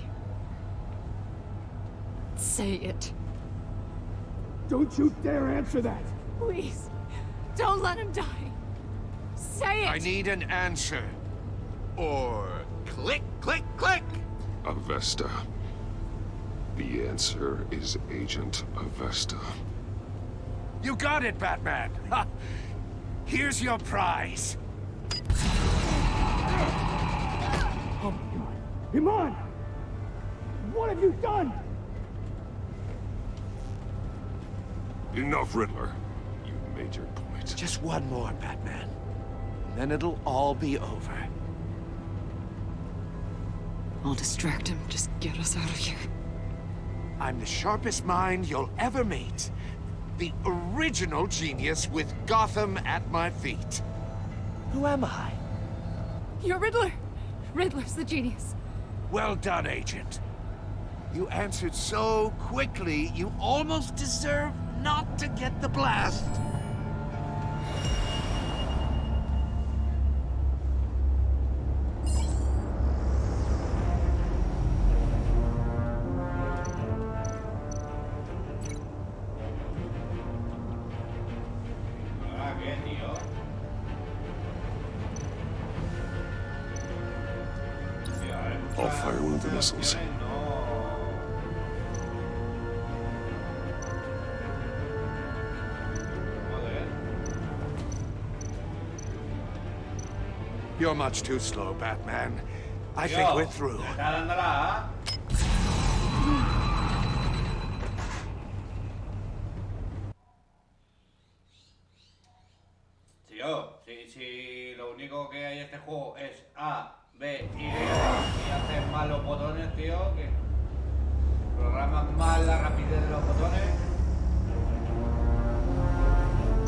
Say it. Don't you dare answer that! Please, don't let him die. Say it! I need an answer. Or click, click, click! Avesta. The answer is Agent Avesta. You got it, Batman! Ha. Here's your prize. Oh my God. Iman! What have you done? Enough, Riddler. You've made your point. Just one more, Batman. And then it'll all be over. I'll distract him. Just get us out of here. I'm the sharpest mind you'll ever meet. The original genius with Gotham at my feet. Who am I? You're Riddler. Riddler's the genius. Well done, Agent. You answered so quickly, you almost deserve not to get the blast. ¿Ahora qué, tío? Tío, hay I'll fire one of the muchas missiles. opciones, no. Joder. You're much too slow, Batman. I Tío, think we're through. ¿me está dando la A? Tío, si lo único que hay en este juego es A, B, Y haces mal los botones, tío, que programas mal la rapidez de los botones.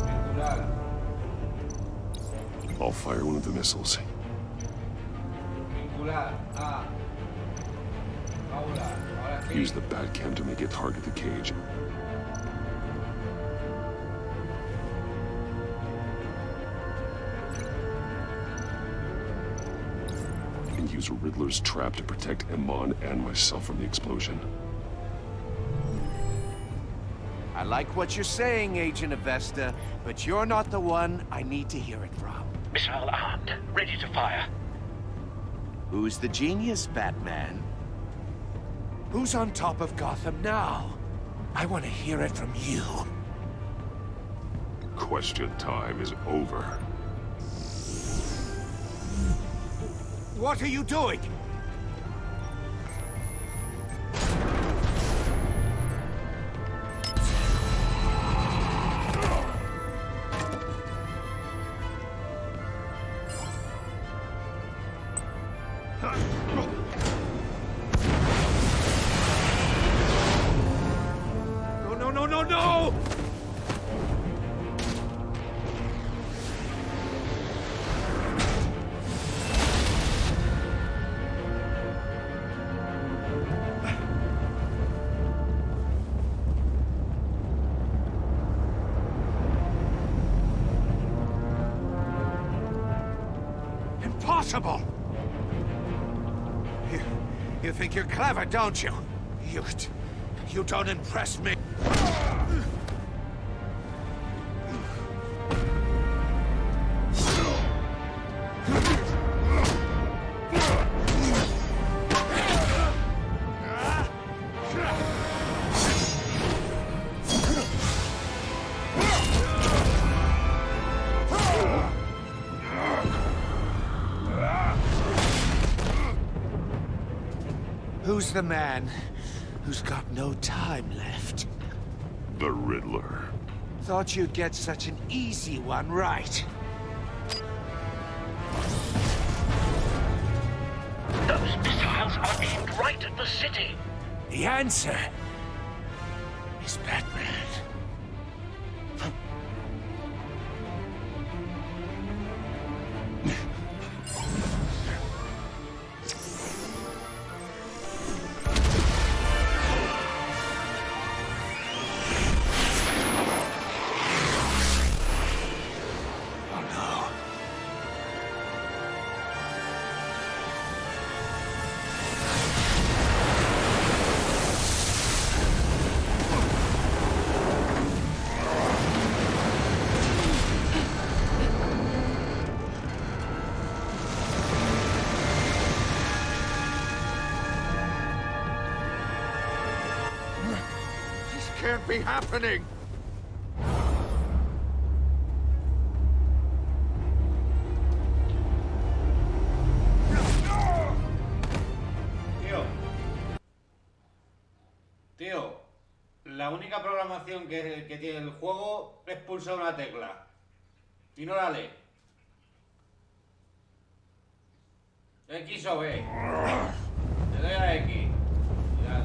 Vincular. I'll fire one of the missiles. Vincular. A. Aula. Ahora sí. Use the Batcam to make it target the cage. And use Riddler's trap to protect Iman and myself from the explosion. I like what you're saying, Agent Avesta, but you're not the one I need to hear it from. Missile armed, ready to fire. Who's the genius, Batman? Who's on top of Gotham now? I want to hear it from you. Question time is over. What are you doing? No! Impossible! You think you're clever, don't you? You don't impress me. Who's the man who's got no time left? The Riddler. Thought you'd get such an easy one right. Those missiles are aimed right at the city. The answer is Batman. Can't be happening! Tío, la única programación que tiene el juego es pulsar una tecla. Y no la lee. X o B. Le doy a X. Ya,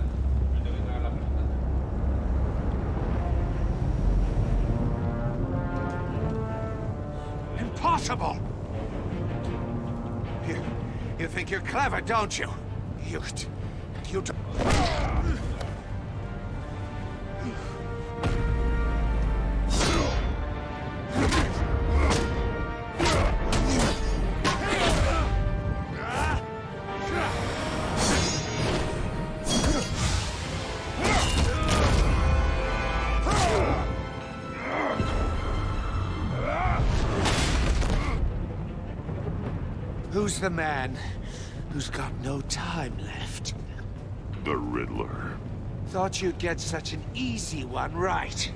me tengo que traer la pregunta. Impossible! You think you're clever, don't you? You don't... Who's the man who's got no time left? The Riddler. Thought you'd get such an easy one right.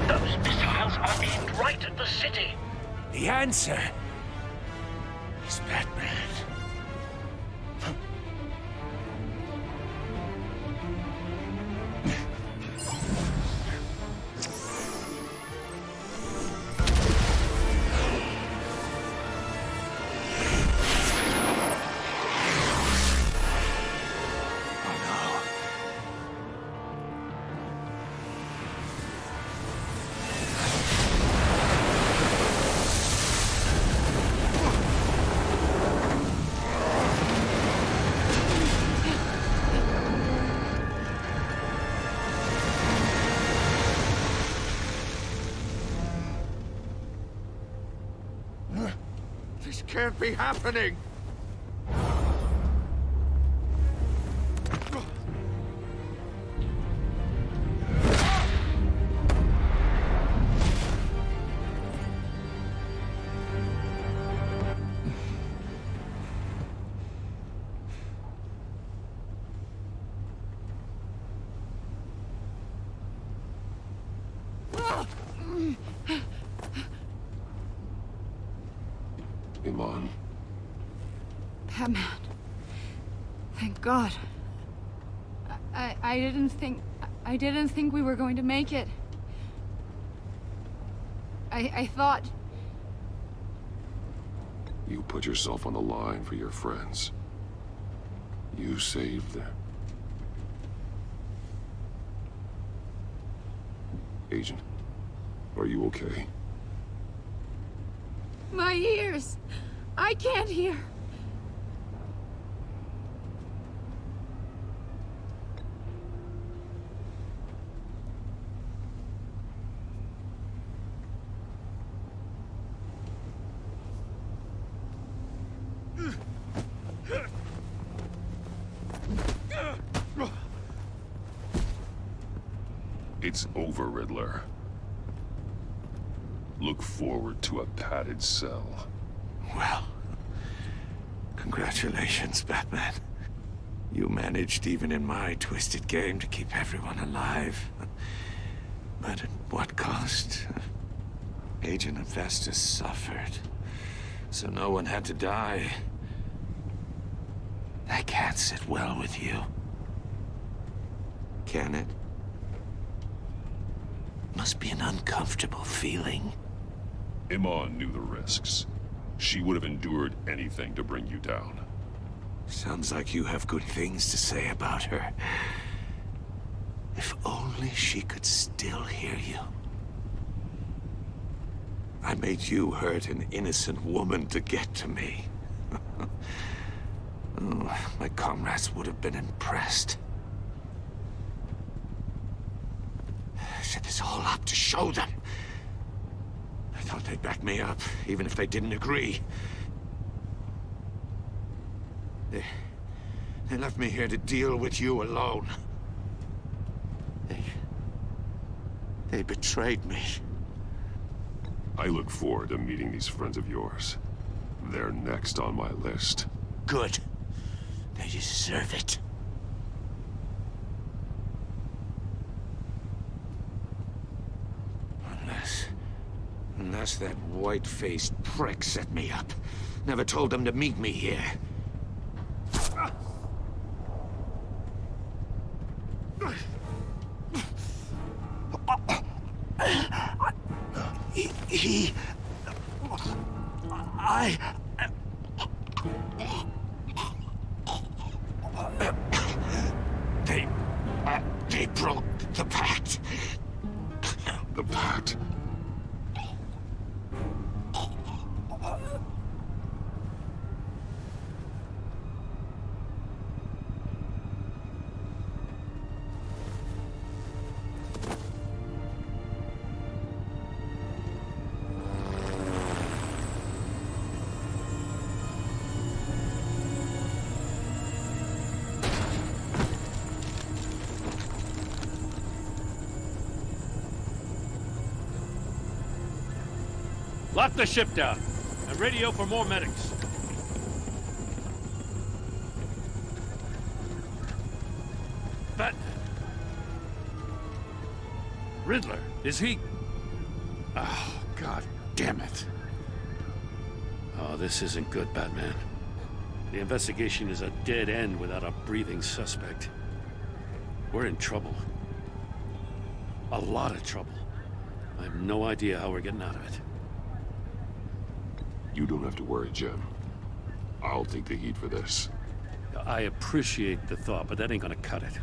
Those missiles are aimed right at the city. The answer is Batman. This can't be happening! Iman. Batman. Thank God. I didn't think we were going to make it. I thought... You put yourself on the line for your friends. You saved them. Agent, are you okay? My ears! I can't hear! It's over, Riddler. Look forward to a padded cell. Well, congratulations, Batman. You managed, even in my twisted game, to keep everyone alive. But at what cost? Agent Hephaestus suffered, so no one had to die. That can't sit well with you. Can it? Must be an uncomfortable feeling. Iman knew the risks. She would have endured anything to bring you down. Sounds like you have good things to say about her. If only she could still hear you. I made you hurt an innocent woman to get to me. Oh, my comrades would have been impressed. I set this all up to show them. I thought they'd back me up, even if they didn't agree. They left me here to deal with you alone. They betrayed me. I look forward to meeting these friends of yours. They're next on my list. Good. They deserve it. Unless that white-faced prick set me up. Never told them to meet me here. They broke the pact. The pact? Lock the ship down, and radio for more medics. Batman. Riddler, is he? Oh, God damn it. Oh, this isn't good, Batman. The investigation is a dead end without a breathing suspect. We're in trouble. A lot of trouble. I have no idea how we're getting out of it. You don't have to worry, Jim. I'll take the heat for this. I appreciate the thought, but that ain't gonna cut it.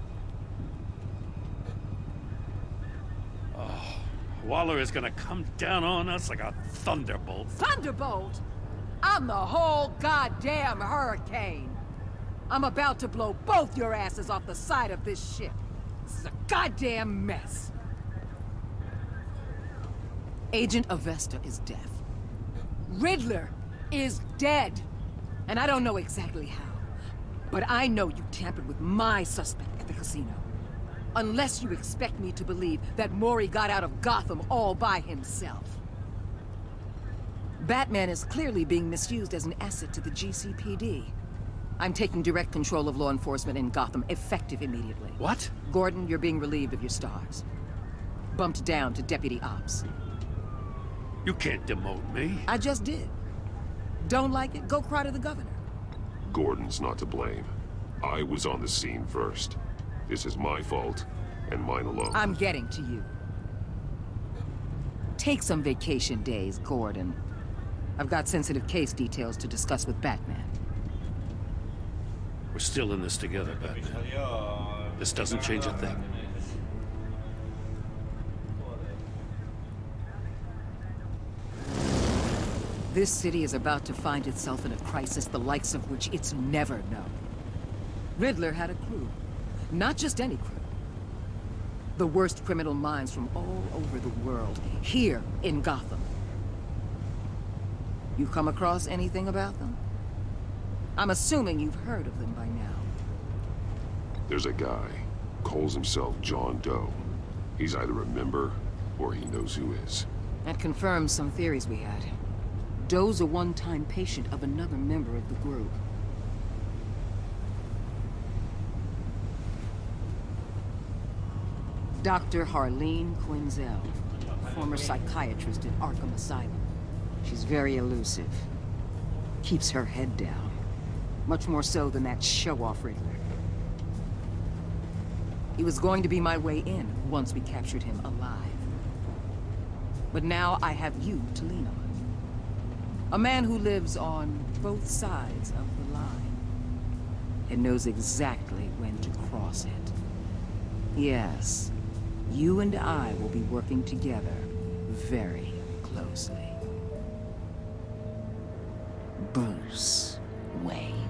Oh, Waller is gonna come down on us like a thunderbolt. Thunderbolt? I'm the whole goddamn hurricane. I'm about to blow both your asses off the side of this ship. This is a goddamn mess. Agent Avesta is deaf. Riddler is dead. And I don't know exactly how. But I know you tampered with my suspect at the casino. Unless you expect me to believe that Mori got out of Gotham all by himself. Batman is clearly being misused as an asset to the GCPD. I'm taking direct control of law enforcement in Gotham, effective immediately. What? Gordon, you're being relieved of your stars. Bumped down to Deputy Ops. You can't demote me. I just did. Don't like it? Go cry to the governor. Gordon's not to blame. I was on the scene first. This is my fault, and mine alone. I'm getting to you. Take some vacation days, Gordon. I've got sensitive case details to discuss with Batman. We're still in this together, Batman. This doesn't change a thing. This city is about to find itself in a crisis the likes of which it's never known. Riddler had a crew. Not just any crew. The worst criminal minds from all over the world, here in Gotham. You come across anything about them? I'm assuming you've heard of them by now. There's a guy, calls himself John Doe. He's either a member, or he knows who is. That confirms some theories we had. Doe's a one-time patient of another member of the group. Dr. Harleen Quinzel, former psychiatrist at Arkham Asylum. She's very elusive. Keeps her head down. Much more so than that show-off Riddler. He was going to be my way in once we captured him alive. But now I have you to lean on. A man who lives on both sides of the line. And knows exactly when to cross it. Yes, you and I will be working together very closely. Bruce Wayne.